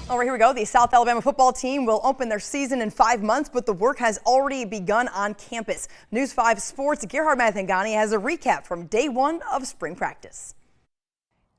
All right, here we go. The South Alabama football team will open their season in 5 months, but the work has already begun on campus. News 5 Sports' Gerhard Mathangani has a recap from day one of spring practice.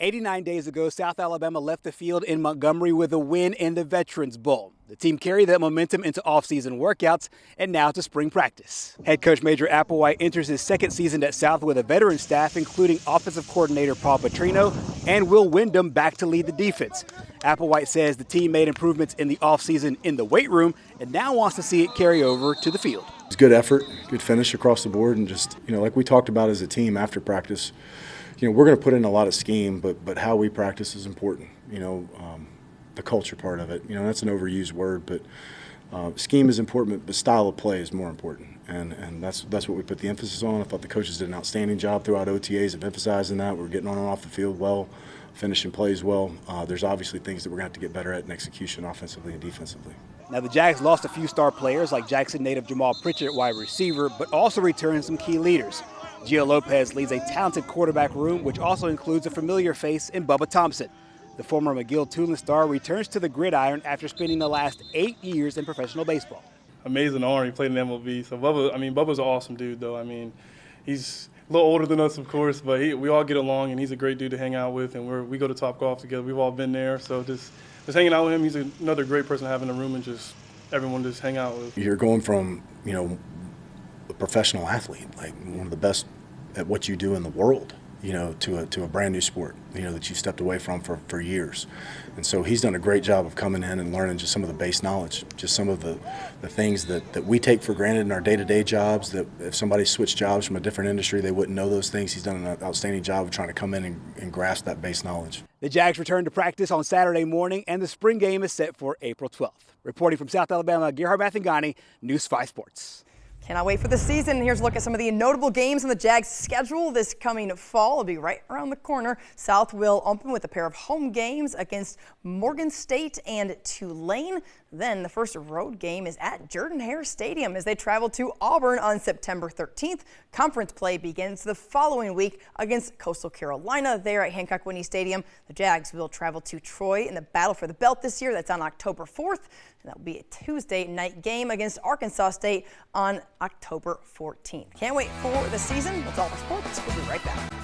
89 days ago, South Alabama left the field in Montgomery with a win in the Veterans Bowl. The team carried that momentum into off-season workouts and now to spring practice. Head coach Major Applewhite enters his second season at South with a veteran staff, including offensive coordinator Paul Petrino and Will Wyndham back to lead the defense. Applewhite says the team made improvements in the offseason in the weight room and now wants to see it carry over to the field. It's good effort, good finish across the board, and just, like we talked about as a team after practice, we're going to put in a lot of scheme, but how we practice is important. The culture part of it, that's an overused word, but scheme is important, but style of play is more important, and that's what we put the emphasis on. I thought the coaches did an outstanding job throughout OTAs of emphasizing that. We're getting on and off the field well, finishing plays well. There's obviously things that we're going to have to get better at in execution offensively and defensively. Now, the Jags lost a few star players like Jackson native Jamal Pritchett at wide receiver, but also returned some key leaders. Gio Lopez leads a talented quarterback room, which also includes a familiar face in Bubba Thompson. The former McGill-Tulane star returns to the gridiron after spending the last 8 years in professional baseball. Amazing honor, he played in MLB. So Bubba's an awesome dude, though. He's a little older than us, of course, but we all get along, and he's a great dude to hang out with, and we go to Topgolf together. We've all been there, so just hanging out with him, he's another great person to have in the room and just everyone just hang out with. You're going from, a professional athlete, like one of the best at what you do in the world, to a brand new sport, that you stepped away from for years. And so he's done a great job of coming in and learning just some of the base knowledge, just some of the things that we take for granted in our day-to-day jobs, that if somebody switched jobs from a different industry, they wouldn't know those things. He's done an outstanding job of trying to come in and grasp that base knowledge. The Jags return to practice on Saturday morning, and the spring game is set for April 12th. Reporting from South Alabama, Gerhard Mathangani, News 5 Sports. Cannot wait for the season. Here's a look at some of the notable games on the Jags schedule this coming fall. It'll be right around the corner. South will open with a pair of home games against Morgan State and Tulane. Then the first road game is at Jordan-Hare Stadium as they travel to Auburn on September 13th. Conference play begins the following week against Coastal Carolina there at Hancock-Whitney Stadium. The Jags will travel to Troy in the battle for the belt this year. That's on October 4th. And that will be a Tuesday night game against Arkansas State on October 14th. Can't wait for the season. That's all for sports. We'll be right back.